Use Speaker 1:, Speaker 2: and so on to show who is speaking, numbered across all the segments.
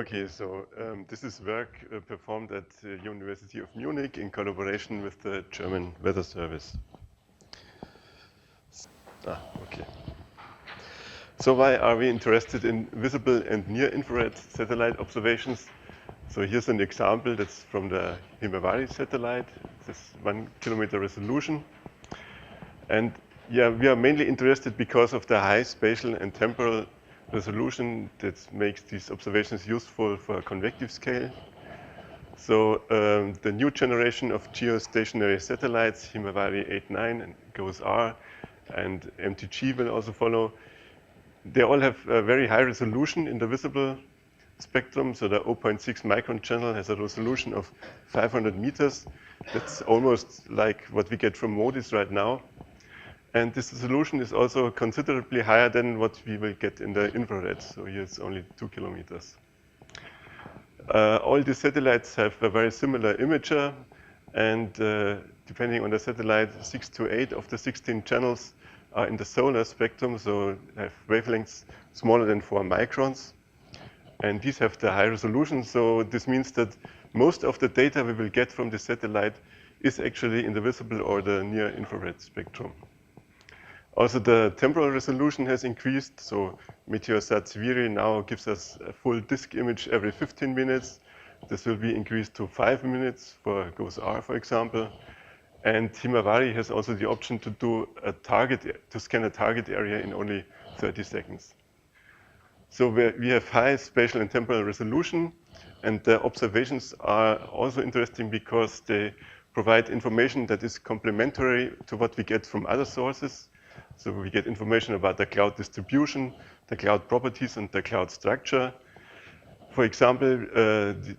Speaker 1: Okay, so this is work performed at the University of Munich in collaboration with the German Weather Service. Okay. So why are we interested in visible and near-infrared satellite observations? So here's an example that's from the Himawari satellite. This 1 kilometer resolution. And yeah, we are mainly interested because of the high spatial and temporal resolution that makes these observations useful for convective scale. So the new generation of geostationary satellites, Himawari 8-9 and GOES-R, and MTG will also follow. They all have a very high resolution in the visible spectrum. So the 0.6 micron channel has a resolution of 500 meters. That's almost like what we get from MODIS right now. And this resolution is also considerably higher than what we will get in the infrared. So here it's only 2 kilometers. All the satellites have a very similar imager. And depending on the satellite, 6 to 8 of the 16 channels are in the solar spectrum. So have wavelengths smaller than 4 microns. And these have the high resolution. So this means that most of the data we will get from the satellite is actually in the visible or the near infrared spectrum. Also, the temporal resolution has increased. So MSG-SEVIRI now gives us a full disk image every 15 minutes. This will be increased to 5 minutes for GOES-R, for example. And Himawari has also the option to do to scan a target area in only 30 seconds. So we have high spatial and temporal resolution, and the observations are also interesting because they provide information that is complementary to what we get from other sources. So we get information about the cloud distribution, the cloud properties, and the cloud structure. For example,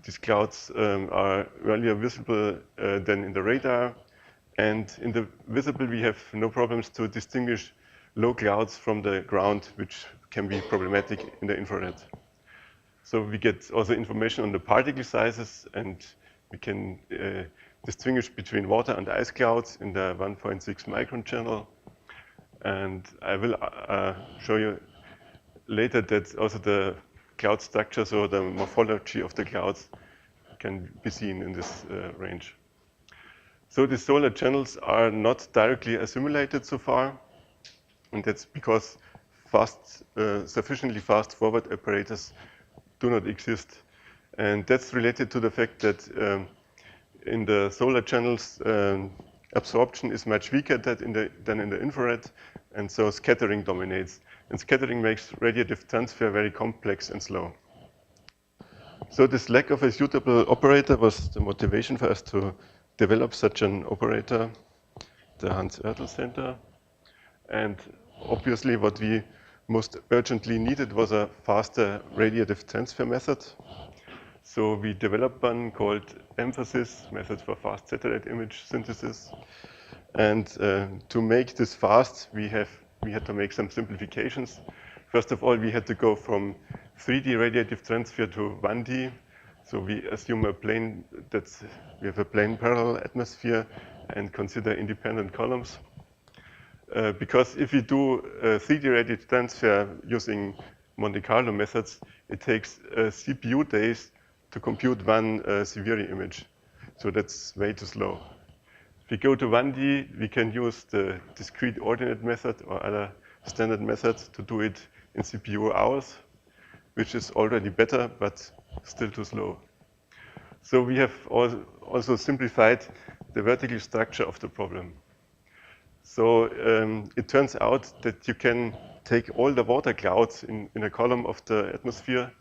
Speaker 1: these clouds are earlier visible than in the radar. And in the visible, we have no problems to distinguish low clouds from the ground, which can be problematic in the infrared. So we get also information on the particle sizes, and we can distinguish between water and ice clouds in the 1.6 micron channel. And I will show you later that also the cloud structures or the morphology of the clouds can be seen in this range. So the solar channels are not directly assimilated so far, and that's because sufficiently fast forward operators do not exist. And that's related to the fact that in the solar channels, absorption is much weaker than in the infrared, and so scattering dominates. And scattering makes radiative transfer very complex and slow. So this lack of a suitable operator was the motivation for us to develop such an operator, the Hans Oertel Center. And obviously what we most urgently needed was a faster radiative transfer method. So we developed one called EMPhASIS, method for fast satellite image synthesis. And to make this fast, we had to make some simplifications. First of all, we had to go from 3D radiative transfer to 1D. So we assume we have a plane parallel atmosphere and consider independent columns. Because if we do 3D radiative transfer using Monte Carlo methods, it takes CPU days to compute one SEVIRI image. So that's way too slow. If we go to 1D, we can use the discrete ordinate method or other standard methods to do it in CPU hours, which is already better, but still too slow. So we have also simplified the vertical structure of the problem. So it turns out that you can take all the water clouds in a column of the atmosphere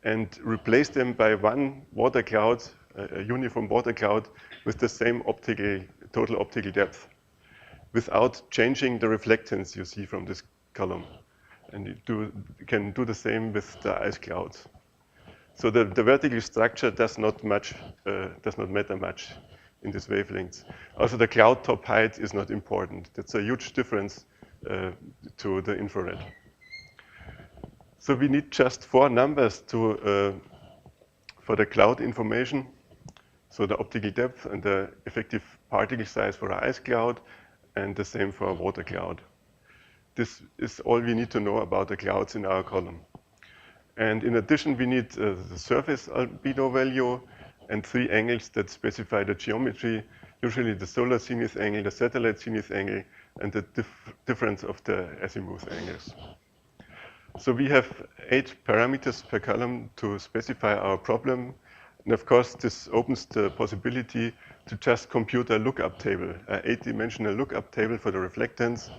Speaker 1: and replace them by one water cloud, a uniform water cloud with the same total optical depth, without changing the reflectance you see from this column. And you can do the same with the ice clouds. So the vertical structure does not matter much in these wavelengths. Also, the cloud top height is not important. That's a huge difference to the infrared. So we need just 4 numbers for the cloud information. So the optical depth and the effective particle size for an ice cloud, and the same for a water cloud. This is all we need to know about the clouds in our column. And in addition, we need the surface albedo value and 3 angles that specify the geometry, usually the solar zenith angle, the satellite zenith angle, and the difference of the azimuth angles. So we have 8 parameters per column to specify our problem. And of course, this opens the possibility to just compute a lookup table, an 8-dimensional lookup table for the reflectance.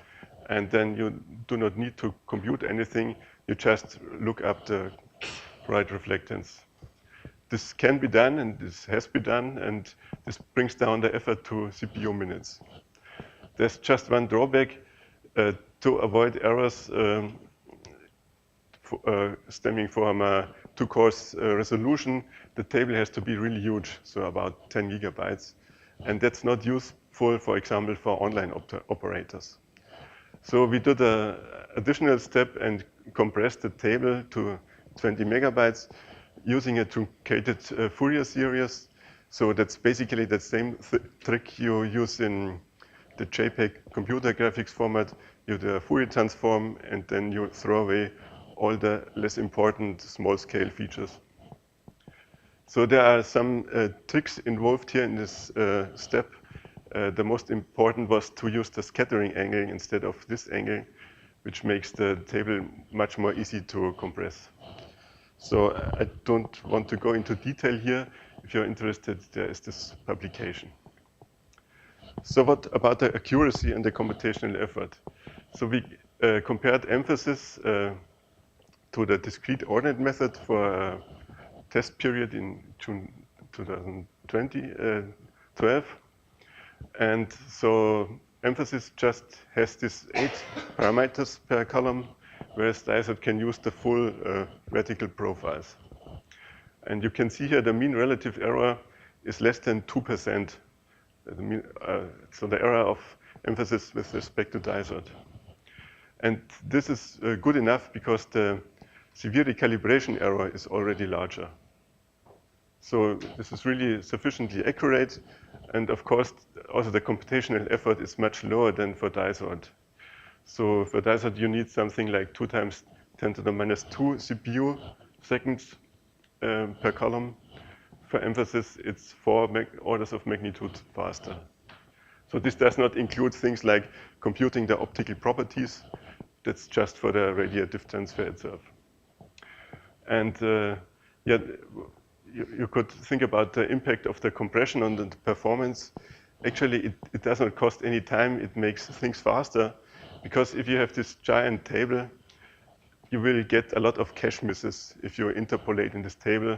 Speaker 1: And then you do not need to compute anything. You just look up the right reflectance. This can be done, and this has been done, and this brings down the effort to CPU minutes. There's just one drawback to avoid errors stemming from a 2-course resolution. The table has to be really huge, so about 10 gigabytes. And that's not useful, for example, for online operators. So we did an additional step and compressed the table to 20 megabytes using a truncated Fourier series. So that's basically the same trick you use in the JPEG computer graphics format. You do a Fourier transform, and then you throw away all the less important small-scale features. So there are some tricks involved here in this step. The most important was to use the scattering angle instead of this angle, which makes the table much more easy to compress. So I don't want to go into detail here. If you're interested, there is this publication. So what about the accuracy and the computational effort? So we compared emphasis to the discrete ordinate method for a test period in June 2012. And so emphasis just has this 8 parameters per column, whereas DIASOT can use the full vertical profiles. And you can see here the mean relative error is less than 2%. So the error of emphasis with respect to DIASOT. And this is good enough because the SEVIRI calibration error is already larger. So this is really sufficiently accurate. And of course, also the computational effort is much lower than for DIASOT. So for DIASOT, you need something like 2 times 10 to the minus 2 CPU seconds per column. For emphasis, it's 4 orders of magnitude faster. So this does not include things like computing the optical properties. That's just for the radiative transfer itself. And yeah, you could think about the impact of the compression on the performance. Actually, it does not cost any time. It makes things faster. Because if you have this giant table, you will get a lot of cache misses if you interpolate in this table.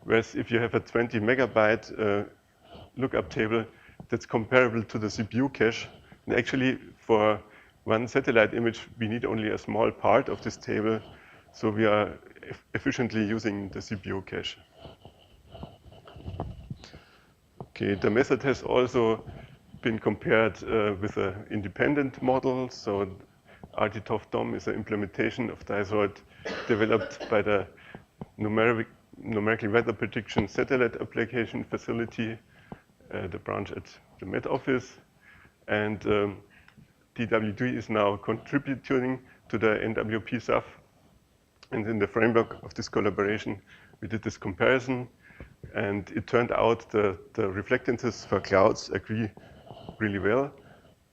Speaker 1: Whereas if you have a 20 megabyte lookup table, that's comparable to the CPU cache. And actually, for one satellite image, we need only a small part of this table. So we are efficiently using the CPU cache. Okay, the method has also been compared with an independent model. So RTTOF-DOM is an implementation of DIASOT developed by the numerical weather prediction satellite application facility, the branch at the Met Office. And DWD is now contributing to the NWP SAF. And in the framework of this collaboration, we did this comparison. And it turned out the reflectances for clouds agree really well.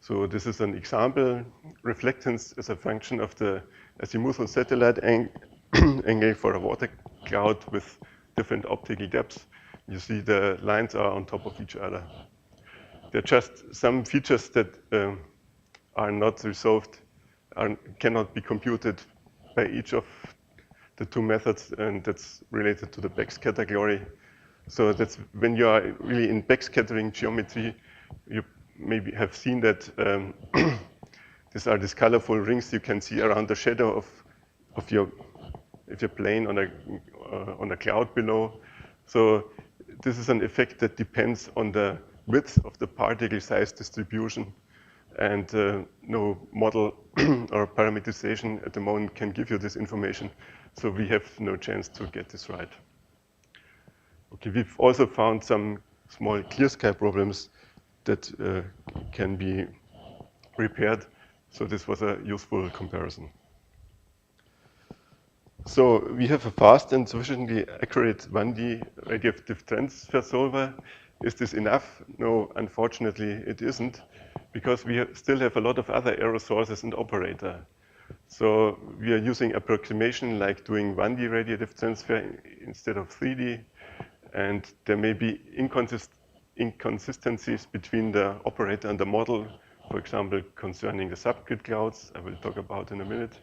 Speaker 1: So this is an example. Reflectance is a function of the azimuthal satellite angle for a water cloud with different optical depths. You see the lines are on top of each other. There are just some features that are not resolved, cannot be computed by each of the 2 methods, and that's related to the backscatter glory. So that's when you are really in backscattering geometry, you maybe have seen that these are these colorful rings you can see around the shadow of your plane on a cloud below. So this is an effect that depends on the width of the particle size distribution. And no model or parameterization at the moment can give you this information. So we have no chance to get this right. Okay, we've also found some small clear sky problems that can be repaired. So this was a useful comparison. So we have a fast and sufficiently accurate 1D radiative transfer solver. Is this enough? No, unfortunately it isn't, because we still have a lot of other error sources in the operator. So we are using approximation like doing 1D radiative transfer instead of 3D, and there may be inconsistencies between the operator and the model, for example, concerning the subgrid clouds, I will talk about in a minute.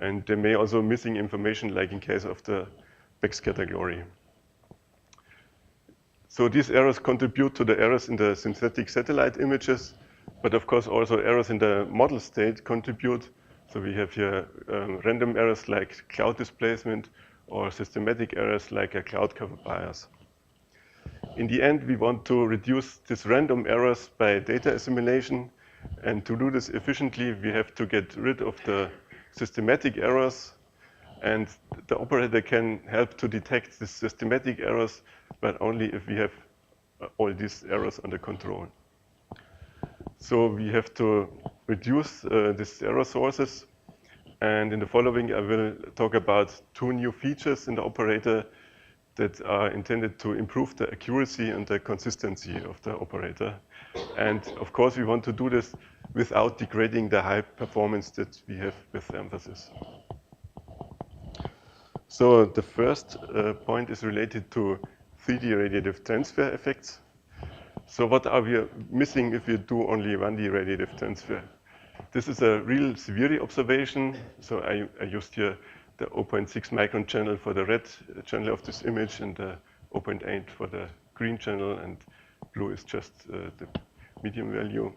Speaker 1: And there may also missing information, like in case of the backscatter glory. So these errors contribute to the errors in the synthetic satellite images, but of course also errors in the model state contribute. So we have here random errors like cloud displacement or systematic errors like a cloud cover bias. In the end, we want to reduce these random errors by data assimilation. And to do this efficiently, we have to get rid of the systematic errors. And the operator can help to detect the systematic errors, but only if we have all these errors under control. So we have to reduce these error sources. And in the following, I will talk about two new features in the operator that are intended to improve the accuracy and the consistency of the operator. And of course, we want to do this without degrading the high performance that we have with emphasis. So the first point is related to 3D radiative transfer effects. So what are we missing if we do only 1D radiative transfer? This is a real SEVIRI observation. So I used here the 0.6 micron channel for the red channel of this image and the 0.8 for the green channel, and blue is just the medium value.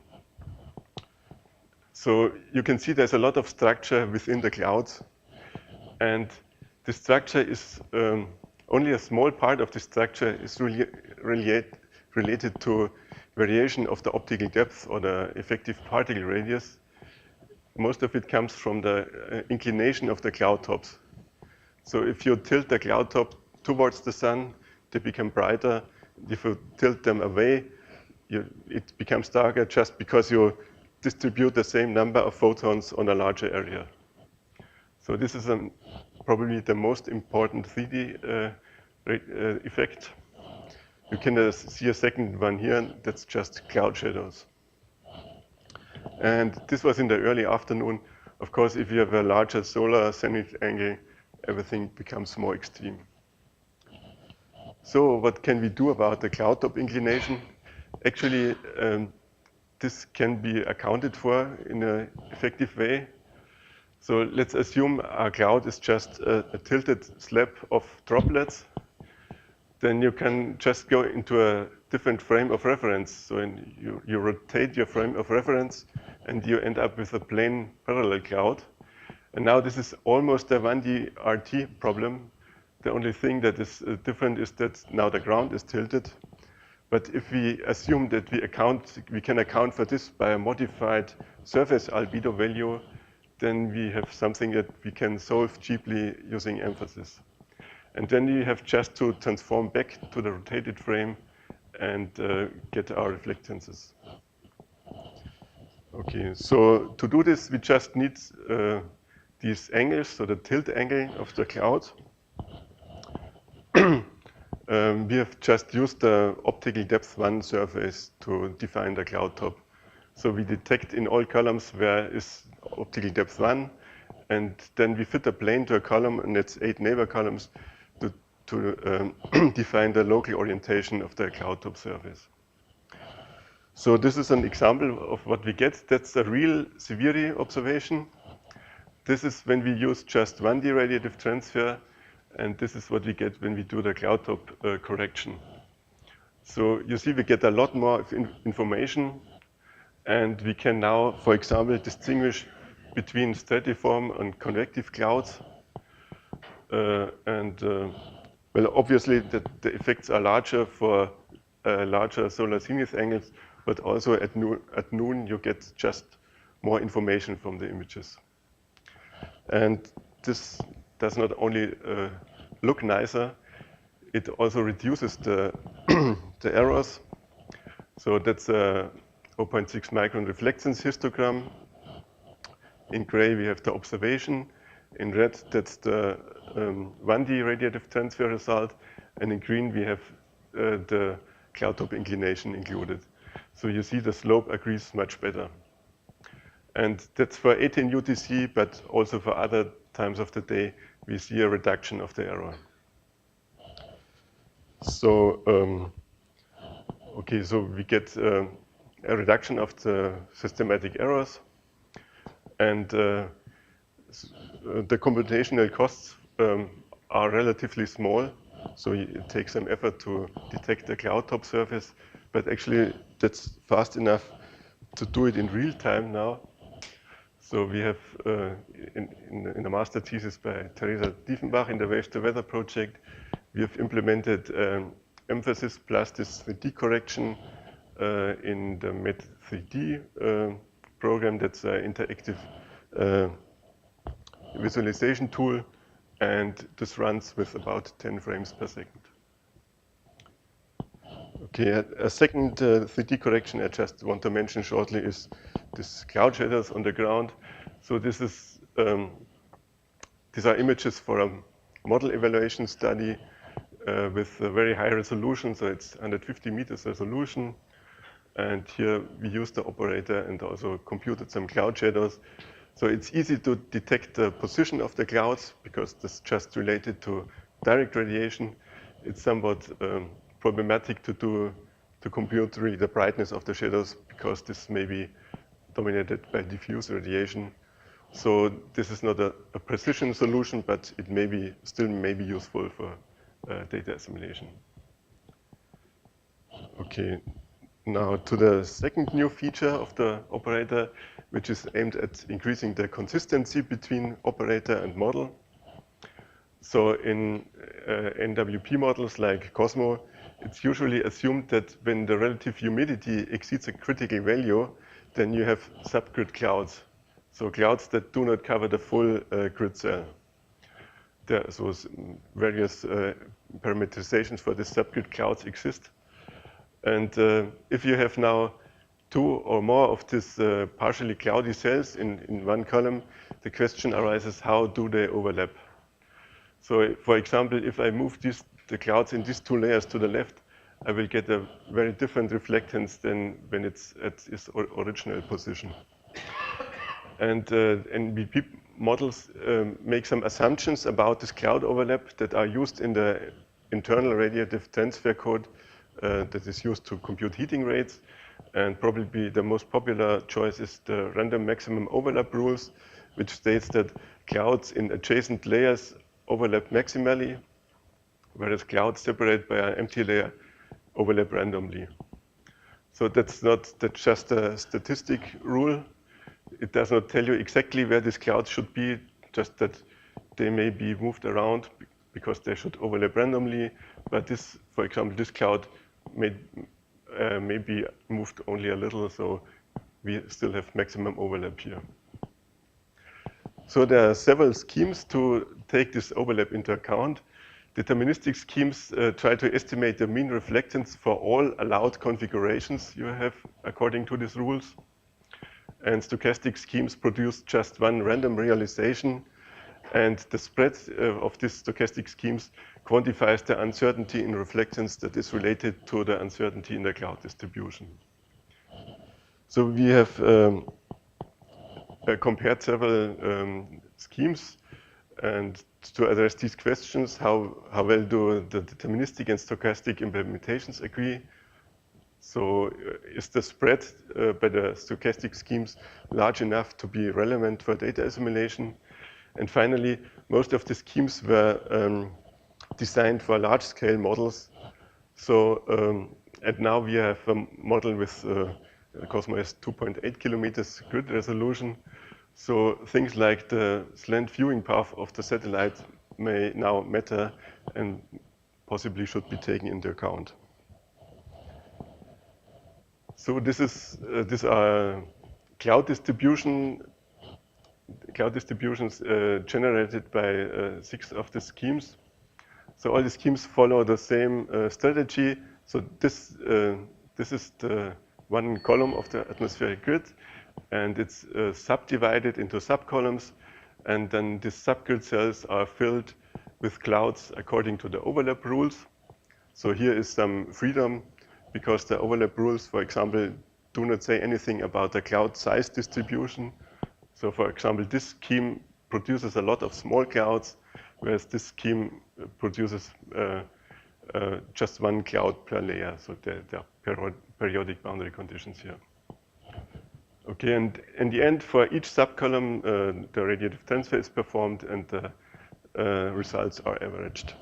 Speaker 1: So you can see there's a lot of structure within the clouds, and the structure is only a small part of the structure is really related to variation of the optical depth or the effective particle radius. Most of it comes from the inclination of the cloud tops. So if you tilt the cloud top towards the sun, they become brighter. If you tilt them away, it becomes darker just because you distribute the same number of photons on a larger area. So this is probably the most important 3D effect. You can see a second one here. That's just cloud shadows. And this was in the early afternoon. Of course, if you have a larger solar zenith angle, everything becomes more extreme. So what can we do about the cloud top inclination? Actually, this can be accounted for in an effective way. So let's assume our cloud is just a tilted slab of droplets. Then you can just go into a different frame of reference. So you rotate your frame of reference, and you end up with a plain parallel cloud. And now this is almost a 1D RT problem. The only thing that is different is that now the ground is tilted. But if we assume that we can account for this by a modified surface albedo value, then we have something that we can solve cheaply using emphasis. And then we have just to transform back to the rotated frame and get our reflectances. Okay, so to do this, we just need these angles, so the tilt angle of the cloud. We have just used the optical depth 1 surface to define the cloud top. So we detect in all columns where is optical depth 1, and then we fit a plane to a column, and it's 8 neighbor columns to define the local orientation of the cloud top surface. So this is an example of what we get. That's a real SEVIRI observation. This is when we use just 1D radiative transfer, and this is what we get when we do the cloud top correction. So you see we get a lot more information, and we can now, for example, distinguish between stratiform and convective clouds. Well, obviously the effects are larger for larger solar zenith angles, but also at noon you get just more information from the images. And this does not only look nicer, it also reduces the errors. So that's a 0.6 micron reflectance histogram. In gray we have the observation, In red, that's the 1D radiative transfer result, and in green we have the cloud top inclination included. So you see the slope agrees much better. And that's for 18 UTC, but also for other times of the day, we see a reduction of the error. So, okay, so we get a reduction of the systematic errors, and the computational costs are relatively small, so it takes some effort to detect the cloud top surface, but actually that's fast enough to do it in real time now. So we have, in a master thesis by Teresa Diefenbach in the Waves to Weather project, we have implemented emphasis plus this 3D correction in the Med3D program. That's an interactive visualization tool, and this runs with about 10 frames per second. Okay, a second 3D correction I just want to mention shortly is this cloud shadows on the ground. So this is, these are images for a model evaluation study with a very high resolution, so it's 150 meters resolution. And here we used the operator and also computed some cloud shadows. So it's easy to detect the position of the clouds because this is just related to direct radiation. It's somewhat problematic to compute really the brightness of the shadows because this may be dominated by diffuse radiation. So this is not a precision solution, but it may be still may be useful for data assimilation. Okay, now to the second new feature of the operator, which is aimed at increasing the consistency between operator and model. So in NWP models like COSMO, it's usually assumed that when the relative humidity exceeds a critical value, then you have subgrid clouds. So clouds that do not cover the full grid cell. There are so various parameterizations for the subgrid clouds exist. And if you have now two or more of these partially cloudy cells in one column, the question arises, how do they overlap? So for example, if I move the clouds in these two layers to the left, I will get a very different reflectance than when it's at its original position. And NWP models make some assumptions about this cloud overlap that are used in the internal radiative transfer code that is used to compute heating rates. And probably the most popular choice is the random maximum overlap rules, which states that clouds in adjacent layers overlap maximally, whereas clouds separated by an empty layer overlap randomly. So that's just a statistic rule. It does not tell you exactly where these clouds should be, just that they may be moved around because they should overlap randomly. But this, for example, this cloud may be moved only a little, so we still have maximum overlap here. So there are several schemes to take this overlap into account. Deterministic schemes try to estimate the mean reflectance for all allowed configurations you have according to these rules. And stochastic schemes produce just one random realization. And the spread of these stochastic schemes quantifies the uncertainty in reflectance that is related to the uncertainty in the cloud distribution. So we have compared several schemes, and to address these questions, how well do the deterministic and stochastic implementations agree? So is the spread by the stochastic schemes large enough to be relevant for data assimilation? And finally, most of the schemes were designed for large-scale models. So, and now we have a model with COSMO has 2.8 kilometers grid resolution. So things like the slant viewing path of the satellite may now matter and possibly should be taken into account. So this is these are cloud distributions generated by 6 of the schemes. So all the schemes follow the same strategy. So this is the one column of the atmospheric grid, and it's subdivided into subcolumns. and then these subgrid cells are filled with clouds according to the overlap rules. So here is some freedom, because the overlap rules, for example, do not say anything about the cloud size distribution. So for example, this scheme produces a lot of small clouds, whereas this scheme produces just one cloud per layer. So there are periodic boundary conditions here. Okay, and in the end, for each subcolumn, the radiative transfer is performed and the results are averaged.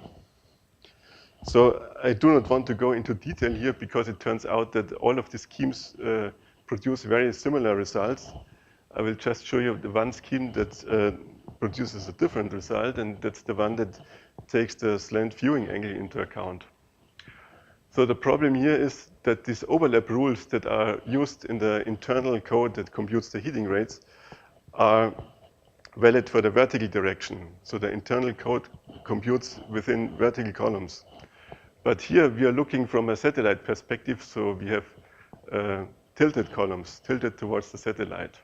Speaker 1: So I do not want to go into detail here, because it turns out that all of the schemes produce very similar results. I will just show you the one scheme that produces a different result, and that's the one that takes the slant viewing angle into account. So the problem here is that these overlap rules that are used in the internal code that computes the heating rates are valid for the vertical direction. So the internal code computes within vertical columns. But here we are looking from a satellite perspective, so we have tilted columns, tilted towards the satellite.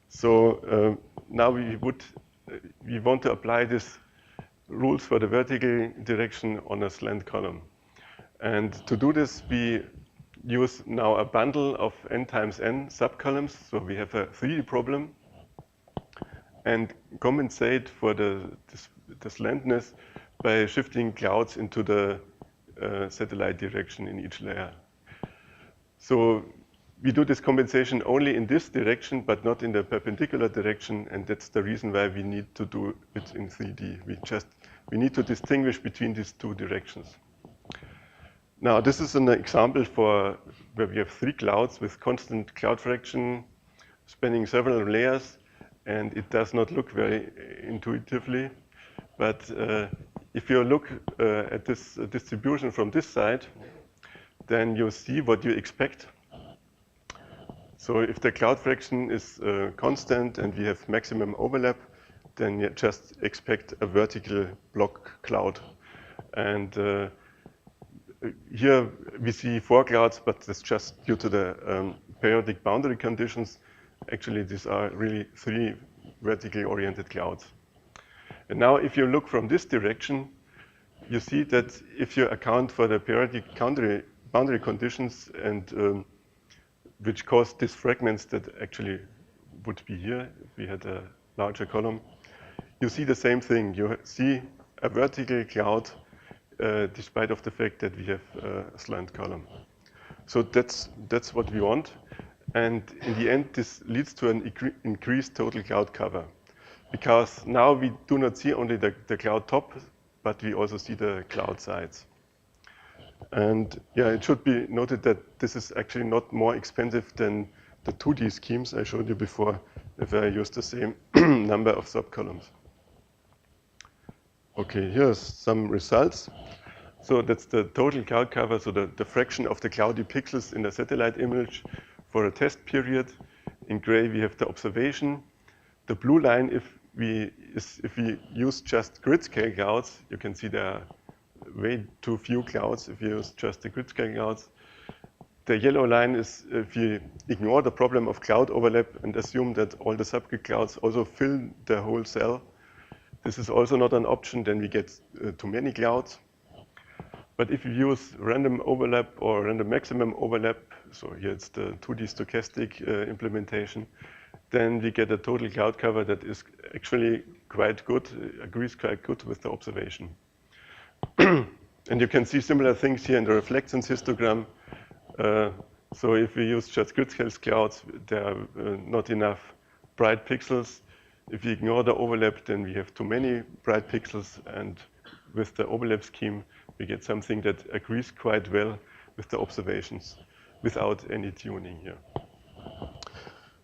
Speaker 1: So now we want to apply these rules for the vertical direction on a slant column. And to do this, we use now a bundle of n times n subcolumns. So we have a 3D problem and compensate for the slantness by shifting clouds into the satellite direction in each layer. So we do this compensation only in this direction, but not in the perpendicular direction, and that's the reason why we need to do it in 3D. We need to distinguish between these two directions. Now, this is an example for where we have 3 clouds with constant cloud fraction spanning several layers, and it does not look very intuitively. But if you look at this distribution from this side, then you see what you expect. So if the cloud fraction is constant and we have maximum overlap, then you just expect a vertical block cloud. And here we see 4 clouds, but that's just due to the periodic boundary conditions. Actually, these are really 3 vertically oriented clouds. And now if you look from this direction, you see that if you account for the periodic boundary conditions and which cause these fragments that actually would be here if we had a larger column, you see the same thing. You see a vertical cloud despite of the fact that we have a slant column. So that's what we want. And in the end, this leads to an increased total cloud cover, because now we do not see only the cloud top, but we also see the cloud sides. And yeah, it should be noted that this is actually not more expensive than the 2D schemes I showed you before, if I use the same number of subcolumns. Okay, here's some results. So that's the total cloud cover, so the fraction of the cloudy pixels in the satellite image for a test period. In gray, we have the observation. The blue line, if we use just grid scale clouds, you can see there are way too few clouds if you use just the grid scale clouds. The yellow line is if you ignore the problem of cloud overlap and assume that all the subgrid clouds also fill the whole cell. This is also not an option, then we get too many clouds. But if you use random overlap or random maximum overlap, so here it's the 2D stochastic implementation, then we get a total cloud cover that is actually quite good, agrees quite good with the observation. And you can see similar things here in the reflectance histogram. So if we use just grid scale clouds, there are not enough bright pixels. If we ignore the overlap, then we have too many bright pixels, and with the overlap scheme, we get something that agrees quite well with the observations without any tuning here.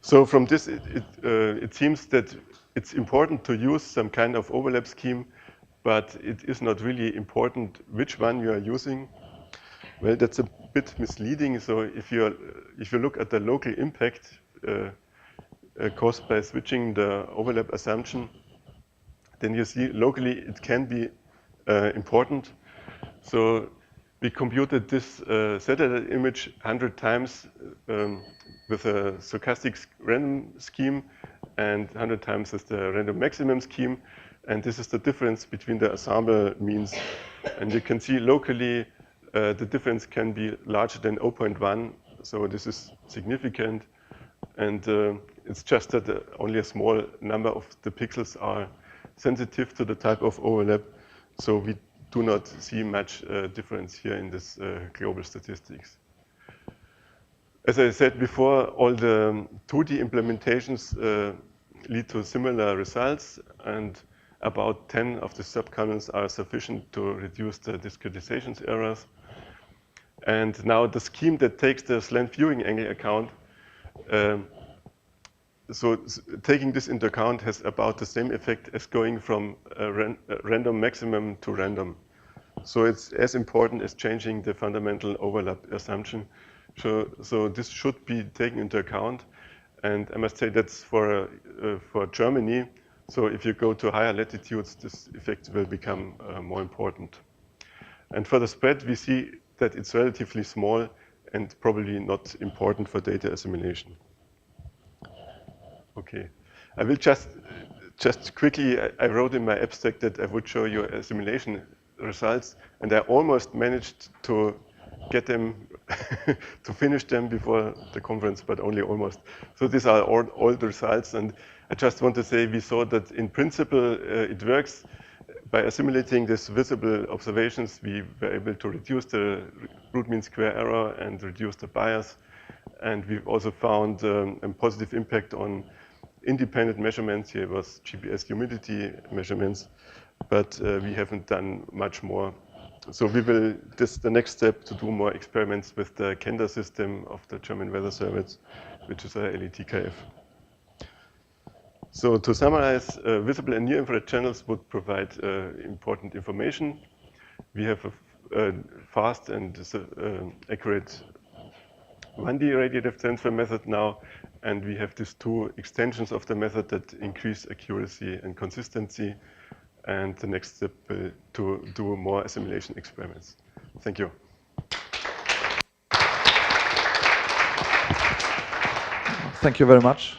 Speaker 1: So from this, it seems that it's important to use some kind of overlap scheme, but it is not really important which one you are using. Well, that's a bit misleading. So if you look at the local impact caused by switching the overlap assumption, then you see locally it can be important. So we computed this satellite image 100 times with a stochastic random scheme, and 100 times is the random maximum scheme. And this is the difference between the ensemble means. And you can see locally the difference can be larger than 0.1. So this is significant. And it's just that only a small number of the pixels are sensitive to the type of overlap. So we do not see much difference here in this global statistics. As I said before, all the 2D implementations lead to similar results, and about 10 of the subcanons are sufficient to reduce the discretization errors. And now the scheme that takes the slant viewing angle account, so taking this into account has about the same effect as going from random maximum to random. So it's as important as changing the fundamental overlap assumption. So this should be taken into account. And I must say that's for Germany. So if you go to higher latitudes, this effect will become more important. And for the spread, we see that it's relatively small and probably not important for data assimilation. Okay, I will just quickly, I wrote in my abstract that I would show you assimilation results, and I almost managed to get them, to finish them before the conference, but only almost. So these are all the results, and I just want to say we saw that in principle it works. By assimilating these visible observations, we were able to reduce the root mean square error and reduce the bias. And we've also found a positive impact on independent measurements. Here was GPS humidity measurements, but we haven't done much more. So we will, this is the next step, to do more experiments with the KENDA system of the German Weather Service, which is a LETKF. So to summarize, visible and near-infrared channels would provide important information. We have a fast and accurate 1D radiative transfer method now, and we have these two extensions of the method that increase accuracy and consistency. And the next step to do more assimilation experiments. Thank you.
Speaker 2: Thank you very much.